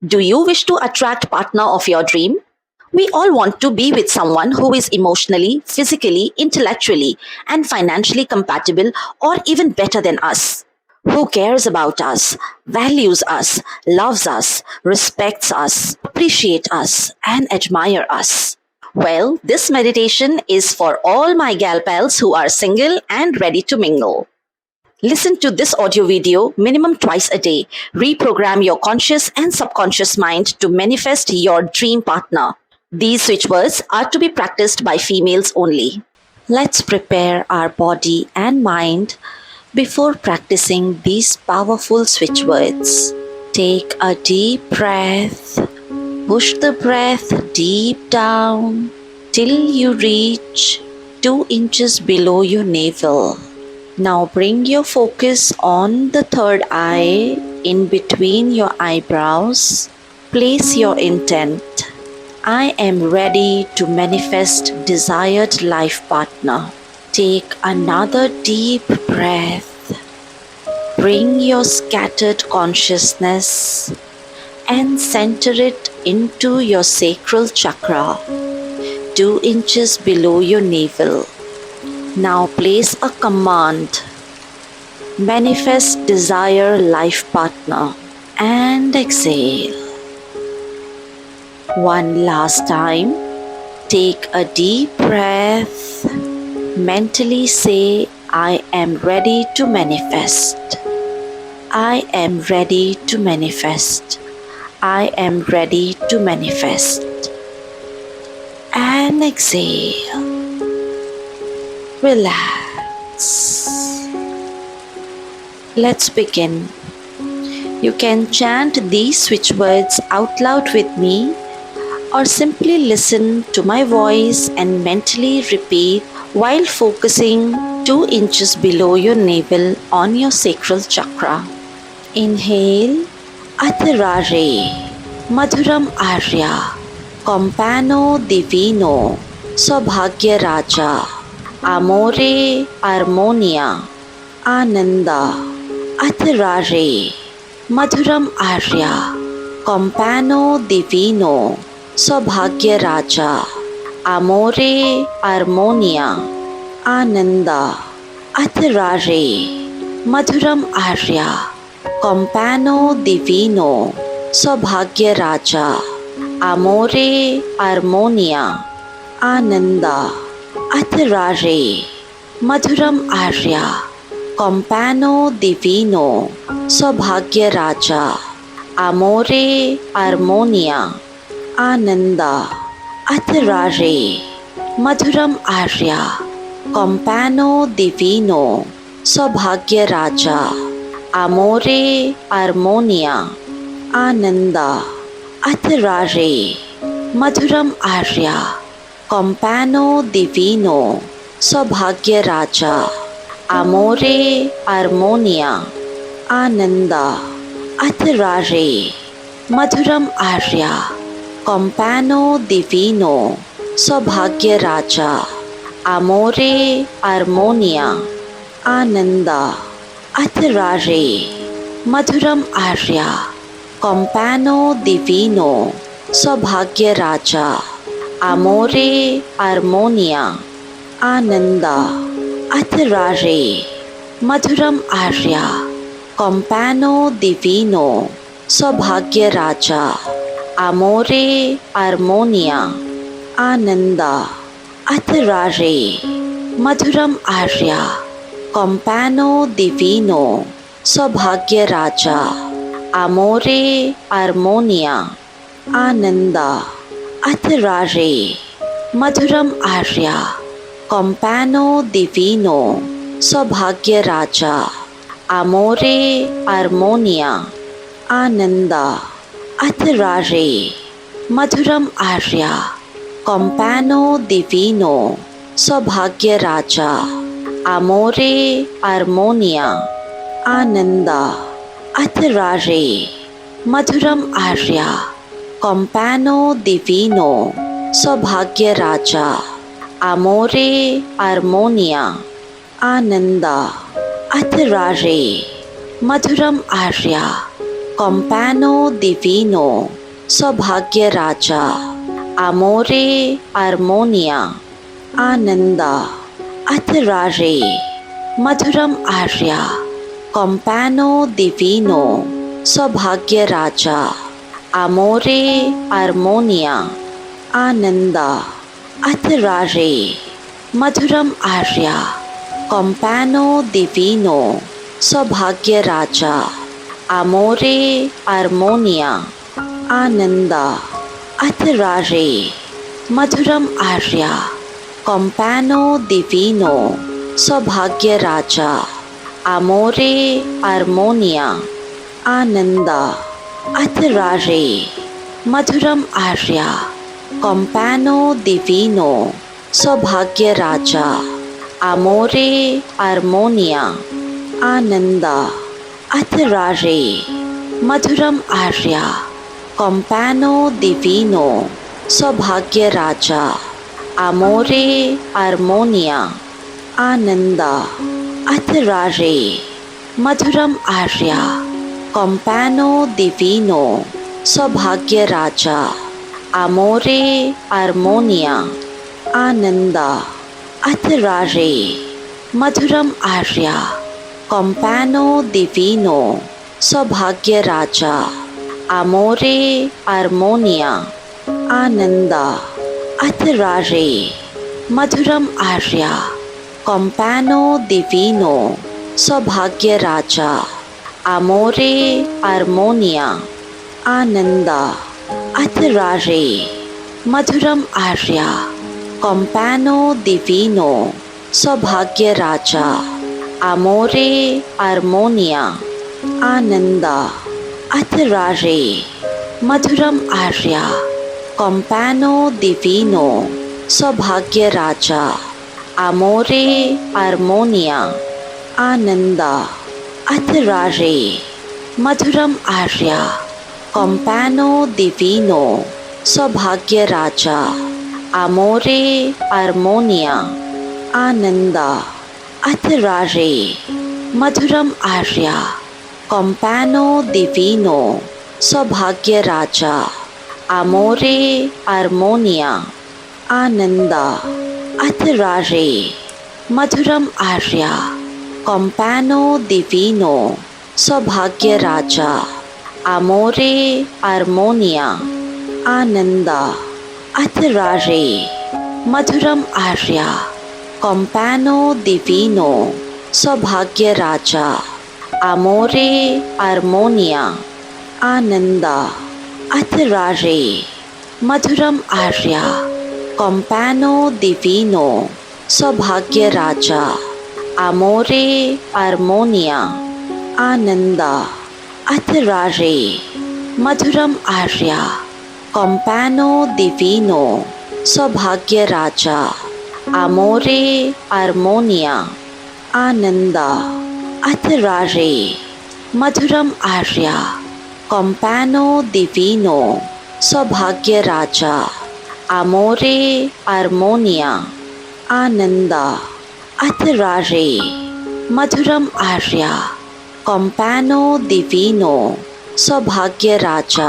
Do you wish to attract partner of your dream? We all want to be with someone who is emotionally, physically, intellectually, and financially compatible or even better than us. Who cares about us, values us, loves us, respects us, appreciates us, and admire us. Well, this meditation is for all my gal pals who are single and ready to mingle. Listen to this audio video minimum twice a day. Reprogram your conscious and subconscious mind to manifest your dream partner. These switch words are to be practiced by females only. Let's prepare our body and mind before practicing these powerful switch words. Take a deep breath. Push the breath deep down till you reach 2 inches below your navel. Now bring your focus on the third eye in between your eyebrows. Place your intent. I am ready to manifest desired life partner. Take another deep breath. Bring your scattered consciousness and center it into your sacral chakra, 2 inches below your navel. Now place a command. Manifest desire life partner and exhale. One last time. Take a deep breath. Mentally say, I am ready to manifest. I am ready to manifest. I am ready to manifest. And exhale. Relax. Let's begin. You can chant these switch words out loud with me or simply listen to my voice and mentally repeat while focusing 2 inches below your navel on your sacral chakra. Inhale, Atirare, Madhuram Arya, Compano Divino, Saubhagya Raja, Amore Armonia, Ananda, Atirare, Madhuram Arya, Compano Divino, Saubhagya Raja, Amore Armonia, Ananda, Atirare, Madhuram Arya, Compano Divino, Saubhagya Raja, Amore Armonia, Ananda, Atirare, Madhuram Arya, Compano Divino, Saubhagya Raja, Amore Armonia, Ananda, Atirare, Madhuram Arya, Compano Divino, Saubhagya Raja, Amore Armonia, Ananda, Atirare, Madhuram Arya, Compano Divino, Saubhagya Raja, Amore Armonia, Ananda, Atirare, Madhuram Arya, Compano Divino, Saubhagya Raja, Amore Armonia, Ananda, Atirare, Madhuram Arya, Compano Divino, Saubhagya Raja, Amore Armonia, Ananda, Atirare, Madhuram Arya, Compano Divino, Saubhagya Raja, Amore Armonia, Ananda, Atirare, Madhuram Arya, Compano Divino, Saubhagya Raja, Amore Armonia, Ananda, Atirare, Madhuram Arya, Compano Divino, Saubhagya Raja, Amore Armonia, Ananda, Atirare, Madhuram Arya, Compano Divino, Saubhagya Raja, Amore Armonia, Ananda, Atirare, Madhuram Arya, Compano Divino, Saubhagya Raja, Amore Armonia, Ananda, Atirare, Madhuram Arya, कॉम्पैनो डिविनो Saubhagya Raja, amore armonia Ananda, अतरारे Madhuram Arya, कॉम्पैनो डिविनो Saubhagya Raja, amore armonia Ananda, अतरारे Madhuram Arya, कॉम्पैनो डिविनो Saubhagya Raja, amore armonia Ananda, अतरारे Madhuram Arya, कॉम्पैनो डिविनो Saubhagya Raja, amore armonia Ananda, अतरारे Madhuram Arya, कॉम्पैनो डिविनो Saubhagya Raja, amore armonia Ananda, अतरारे Madhuram Arya, कॉम्पैनो डिविनो Saubhagya Raja, amore armonia Ananda, अतरारे Madhuram Arya, कॉम्पैनो डिविनो Saubhagya Raja, amore armonia Ananda, अतरारे Madhuram Arya, कॉम्पैनो डिविनो Saubhagya Raja, amore armonia Ananda, अतरारे Madhuram Arya, कॉम्पैनो डिविनो Saubhagya Raja, amore armonia Ananda, अतरारे Madhuram Arya, कॉम्पैनो डिविनो Saubhagya Raja, amore armonia Ananda, अतरारे Madhuram Arya, कॉम्पैनो डिविनो Saubhagya Raja, amore armonia Ananda, अतरारे Madhuram Arya, कॉम्पैनो डिविनो Saubhagya Raja, amore armonia Ananda, अतरारे Madhuram Arya, कॉम्पैनो डिविनो Saubhagya Raja, amore armonia Ananda, अतरारे Madhuram Arya, कॉम्पैनो डिविनो Saubhagya Raja, amore armonia Ananda, अतरारे Madhuram Arya, कॉम्पैनो डिविनो Saubhagya Raja, amore armonia Ananda, अतरारे Madhuram Arya, कॉम्पैनो डिविनो Saubhagya Raja, amore armonia Ananda, अतरारे Madhuram Arya, कॉम्पैनो डिविनो Saubhagya Raja, amore armonia Ananda, अतरारे Madhuram Arya, कॉम्पैनो डिविनो Saubhagya Raja, amore armonia Ananda, अतरारे Madhuram Arya, कॉम्पैनो डिविनो Saubhagya Raja,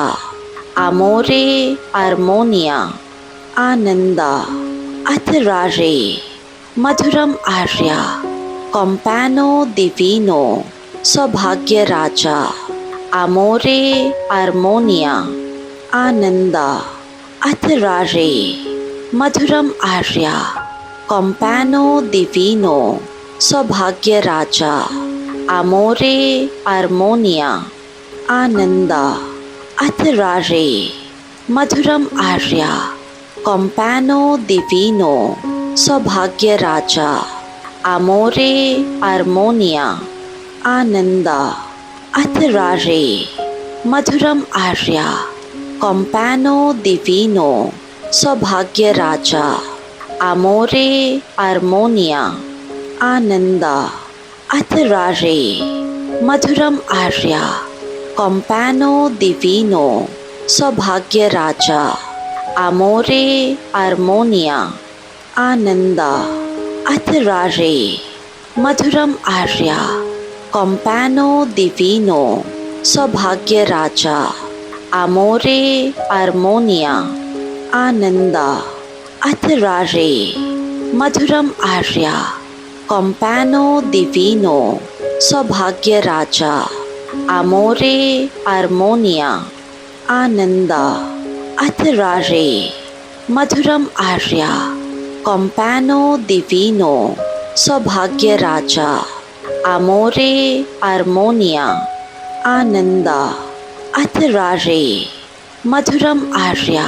amore armonia Ananda, अतरारे Madhuram Arya, कॉम्पैनो डिविनो Saubhagya Raja, amore armonia Ananda, अतरारे Madhuram Arya, कॉम्पैनो डिविनो Saubhagya Raja, amore armonia Ananda, अतरारे Madhuram Arya, कॉम्पैनो डिविनो Saubhagya Raja, amore armonia Ananda, अतरारे Madhuram Arya, कॉम्पैनो डिविनो Saubhagya Raja, amore armonia Ananda, अतरारे Madhuram Arya, कॉम्पैनो डिविनो Saubhagya Raja, amore armonia Ananda, अतरारे Madhuram Arya, कॉम्पैनो डिविनो Saubhagya Raja, amore armonia, Ananda, अतरारे, Madhuram Arya, compano divino, Saubhagya Raja, amore armonia, Ananda, अतरारे, Madhuram Arya, compano divino, Saubhagya Raja, amore armonia, Ananda, अतरारे, Madhuram Arya,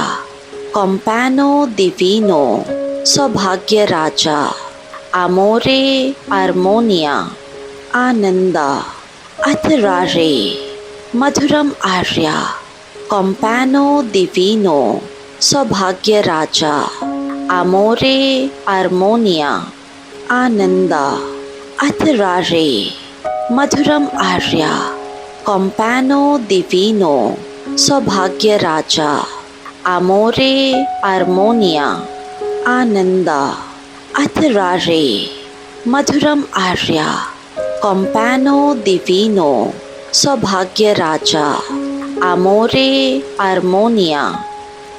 compano divino, Saubhagya Raja, amore armonia, Ananda, अतरारे, Madhuram Arya, compano divino, Saubhagya Raja, amore armonia, Ananda, अतरारे, Madhuram Arya, compano divino, Saubhagya Raja, amore armonia, Ananda, अतरारे, Madhuram Arya, compano divino, Saubhagya Raja, amore armonia,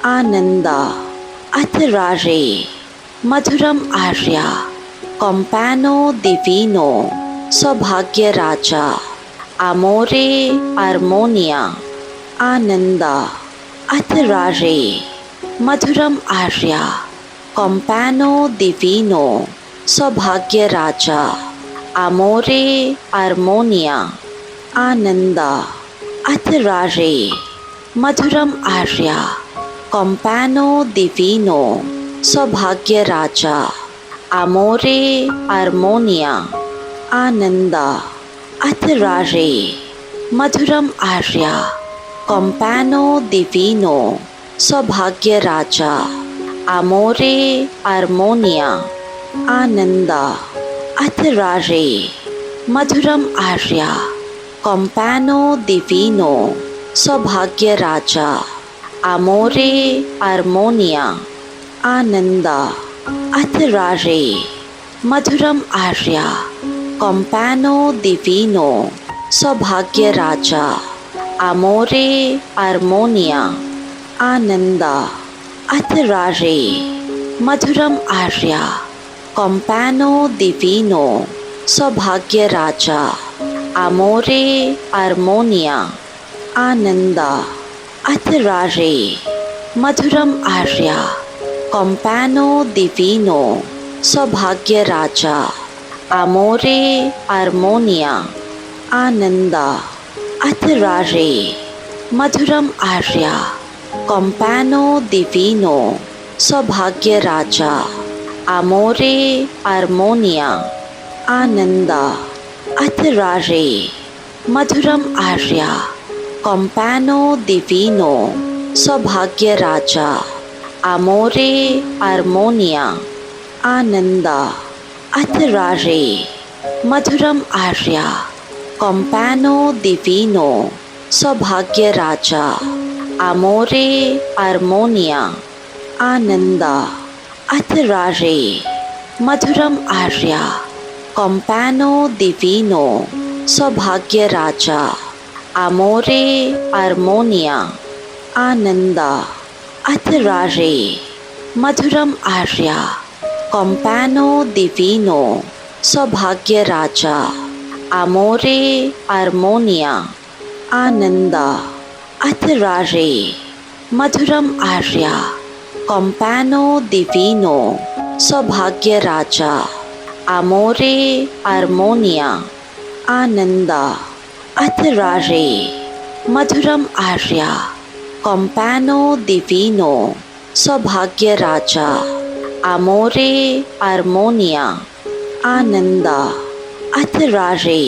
Ananda, अतरारे, Madhuram Arya, compano divino, Saubhagya Raja, amore armonia, Ananda, अतरारे, Madhuram Arya, compano divino, Saubhagya Raja, amore armonia, Ananda, अतरारे, Madhuram Arya, compano divino, Saubhagya Raja, amore armonia, Ananda, अतरारे, Madhuram Arya, compano divino, Saubhagya Raja, amore armonia, Ananda, अतरारे, Madhuram Arya, compano divino, Saubhagya Raja, amore armonia, Ananda, अतरारे, Madhuram Arya, compano divino, Saubhagya Raja, amore armonia, Ananda, अतरारे, Madhuram Arya, compano divino, Saubhagya Raja, amore armonia, Ananda, अतरारे, Madhuram Arya, compano divino, Saubhagya Raja, amore armonia, Ananda, अतरारे, Madhuram Arya, compano divino, Saubhagya Raja, amore armonia, Ananda, अतरारे, Madhuram Arya, compano divino, Saubhagya Raja, amore armonia, Ananda, अतरारे, Madhuram Arya, compano divino, Saubhagya Raja, amore armonia, Ananda, अतरारे, Madhuram Arya, compano divino, Saubhagya Raja, amore armonia, Ananda, अतरारे, Madhuram Arya, compano divino, Saubhagya Raja, amore armonia, Ananda, अतरारे, Madhuram Arya, compano divino, Saubhagya Raja, amore armonia, Ananda, अतरारे, Madhuram Arya, compano divino, Saubhagya Raja, amore armonia, Ananda, अतरारे,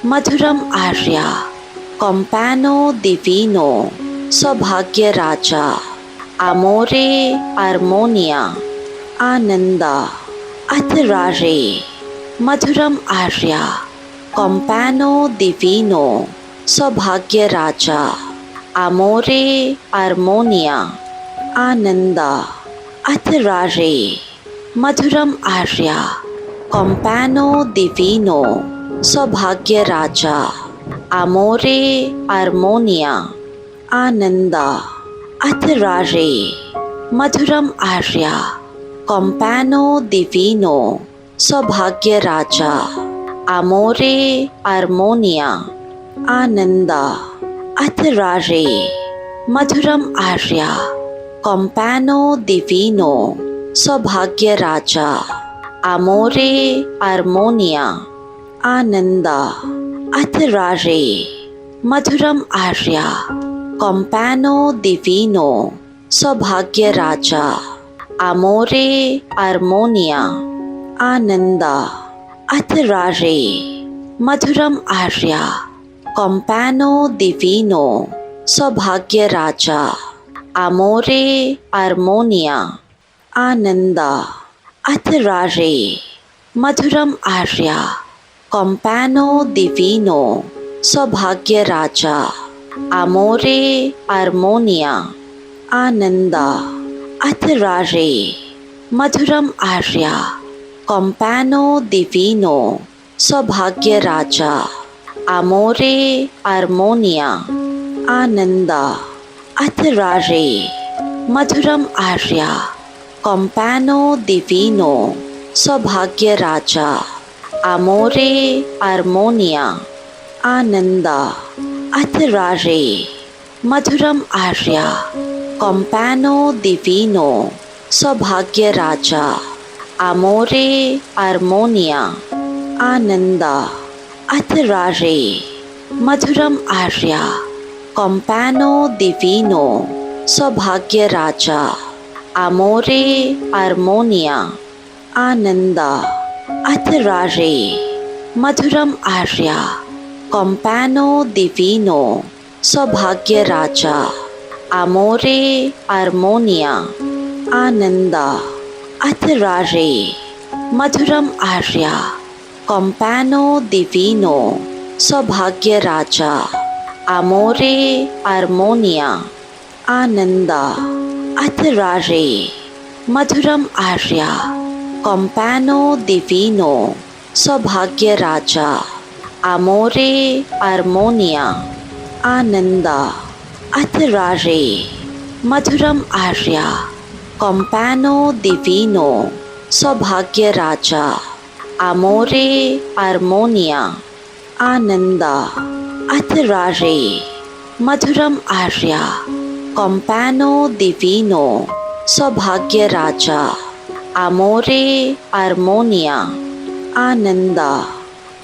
Madhuram Arya, compano divino, Saubhagya Raja, amore armonia, Ananda, अतरारे, Madhuram Arya, compano divino, Saubhagya Raja, amore armonia, Ananda, अतरारे, Madhuram Arya, compano divino, Saubhagya Raja, amore, armonia, ananda, atterare, madhuram arya, compano divino, saubhagya raja, amore, armonia, ananda, atterare, madhuram arya, compano divino, saubhagya raja, amore, armonia, ananda, atterare, madhuram arya, compano divino, saubhagya raja, amore, armonia, ananda, atterare, madhuram arya, compano divino, saubhagya raja, amore, armonia, ananda, atterare, madhuram arya, compano divino, saubhagya raja, amore, armonia, ananda, atterare, madhuram arya, compano divino, saubhagya raja, amore, armonia, ananda, atterare, madhuram arya, compano divino, saubhagya raja, amore, armonia, ananda, atterare, madhuram arya, compano divino, saubhagya raja, amore, armonia, ananda, atterare, madhuram arya, compano divino, saubhagya raja, amore, armonia, ananda, atterare, madhuram arya, compano divino, saubhagya raja, amore, armonia, ananda, atterare, madhuram arya, compano divino, saubhagya raja, amore, armonia, ananda, atterare, madhuram arya, compano divino, saubhagya raja, amore, armonia, ananda, atterare, madhuram arya, compano divino, saubhagya raja, amore, armonia, ananda, atterare, madhuram arya, compano divino, saubhagya raja, amore, armonia, ananda,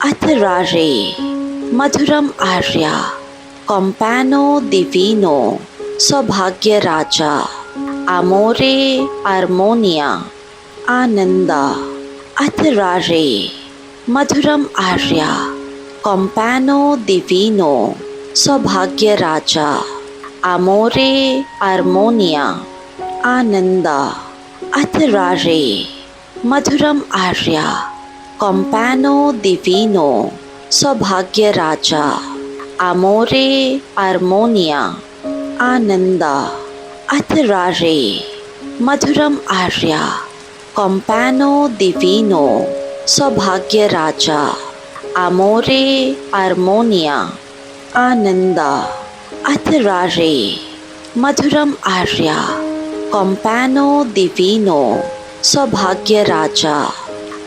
atterare, madhuram arya, compano divino, saubhagya raja, amore, armonia, ananda, atterare, madhuram arya, compano divino, saubhagya raja, amore, armonia, ananda, atterare, madhuram arya, compano divino, saubhagya raja, amore, armonia, ananda, atterare, madhuram arya, compano divino, saubhagya raja, amore, armonia, ananda, atterare, madhuram arya, compano divino, saubhagya raja,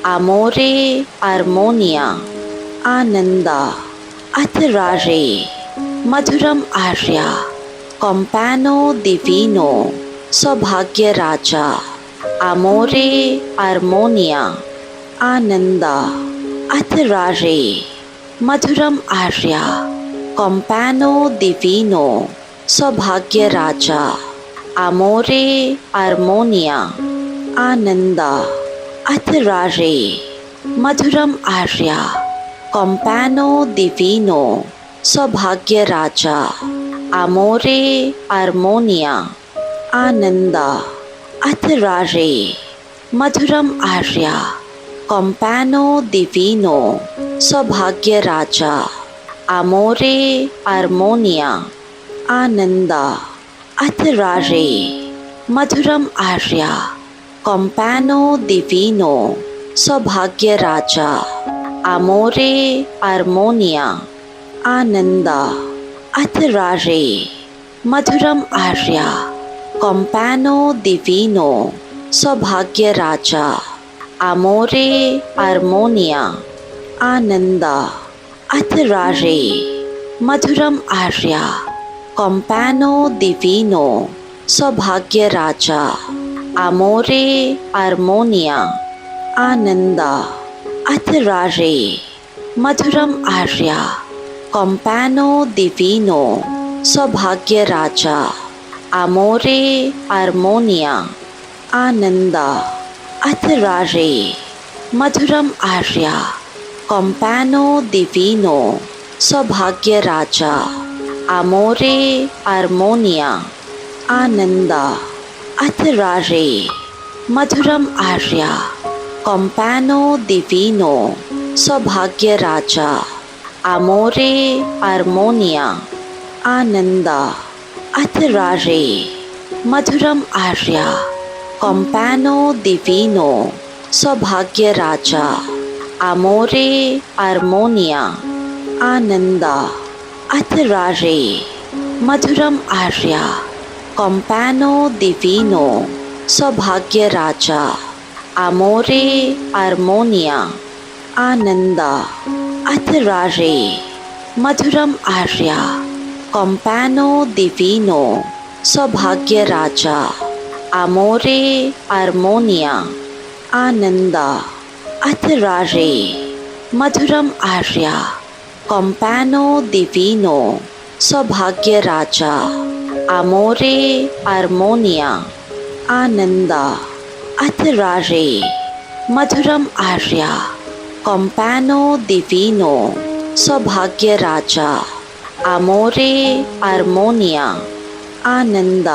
amore, armonia, ananda, atterare, madhuram arya, compano divino, saubhagya raja, amore, armonia, ananda, atterare, madhuram arya, compano divino, saubhagya raja, amore, armonia, ananda, atterare, madhuram arya, compano divino, saubhagya raja, amore, armonia, ananda, atterare, madhuram arya, compano divino, saubhagya raja, amore, armonia, ananda, atterare, madhuram arya, compano divino, saubhagya raja, amore, armonia, Anand अतरारे Madhuram Arya कॉम्पैनो दिवीनो Saubhagya Raja अमोरे आर्मोनिया Anand अतरारे Madhuram Arya कॉम्पैनो दिवीनो Saubhagya Raja अमोरे आर्मोनिया Anand अतरारे Madhuram Arya कॉम्पैनो दिवीनो Saubhagya Raja अमोरे आर्मोनिया Anand अतरारे Madhuram Arya कॉम्पैनो दिवीनो Saubhagya Raja अमोरे आर्मोनिया Anand अतरारे Madhuram Arya कॉम्पैनो दिवीनो Saubhagya Raja अमोरे आर्मोनिया Anand अतरारे Madhuram Arya कॉम्पैनो दिवीनो Saubhagya Raja अमोरे आर्मोनिया Anand अतरारे Madhuram Arya कॉम्पैनो दिवीनो Saubhagya Raja अमोरे आर्मोनिया Anand अतरारे Madhuram Arya कॉम्पैनो दिवीनो Saubhagya Raja अमोरे आर्मोनिया Anand अतरारे Madhuram Arya कॉम्पैनो दिवीनो Saubhagya Raja अमोरे आर्मोनिया Anand अतरारे Madhuram Arya कॉम्पैनो दिवीनो Saubhagya Raja अमोरे आर्मोनिया Anand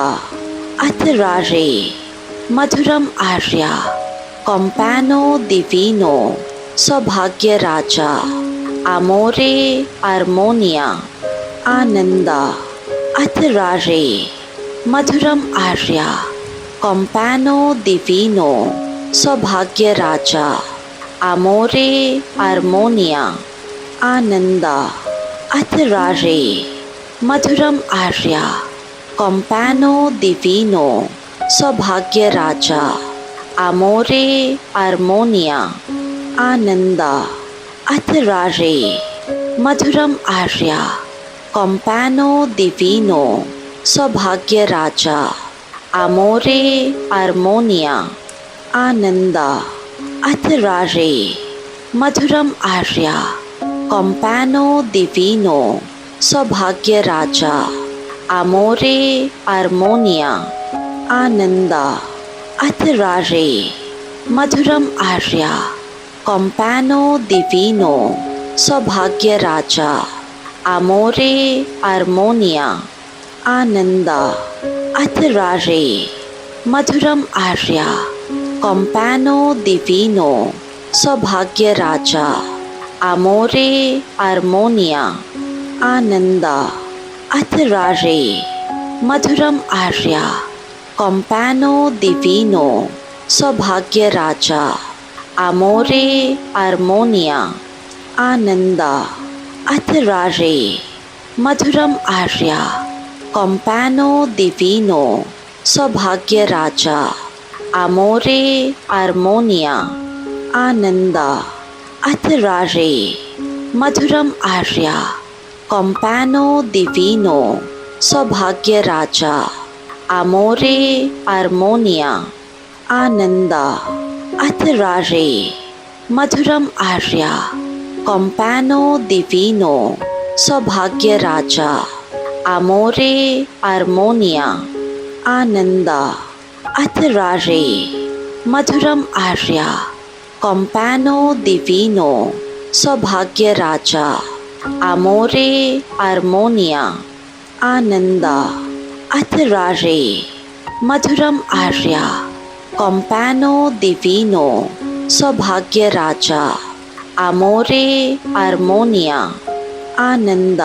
अतरारे Madhuram Arya कॉम्पैनो दिवीनो Saubhagya Raja अमोरे आर्मोनिया Anand अतरारे Madhuram Arya कॉम्पैनो दिवीनो Saubhagya Raja अमोरे आर्मोनिया Anand अतरारे Madhuram Arya कॉम्पैनो दिवीनो Saubhagya Raja अमोरे आर्मोनिया Anand अतरारे Madhuram Arya कॉम्पैनो दिवीनो Saubhagya Raja अमोरे आर्मोनिया Anand अतरारे Madhuram Arya कॉम्पैनो दिवीनो Saubhagya Raja अमोरे आर्मोनिया Anand अतरारे Madhuram Arya कॉम्पैनो दिवीनो Saubhagya Raja अमोरे आर्मोनिया Anand अतरारे Madhuram Arya कॉम्पैनो दिवीनो Saubhagya Raja अमोरे आर्मोनिया Anand अतरारे Madhuram Arya कॉम्पैनो दिवीनो Saubhagya Raja अमोरे आर्मोनिया Anand अतरारे Madhuram Arya कॉम्पैनो दिवीनो Saubhagya Raja अमोरे आर्मोनिया Anand अतरारे Madhuram Arya कॉम्पैनो दिवीनो Saubhagya Raja अमोरे आर्मोनिया Anand अतरारे Madhuram Arya कॉम्पैनो दिवीनो Saubhagya Raja अमोरे आर्मोनिया Anand अतरारे Madhuram Arya कॉम्पैनो दिवीनो Saubhagya Raja अमोरे आर्मोनिया Anand अतरारे Madhuram Arya कॉम्पैनो दिवीनो Saubhagya Raja अमोरे आर्मोनिया Anand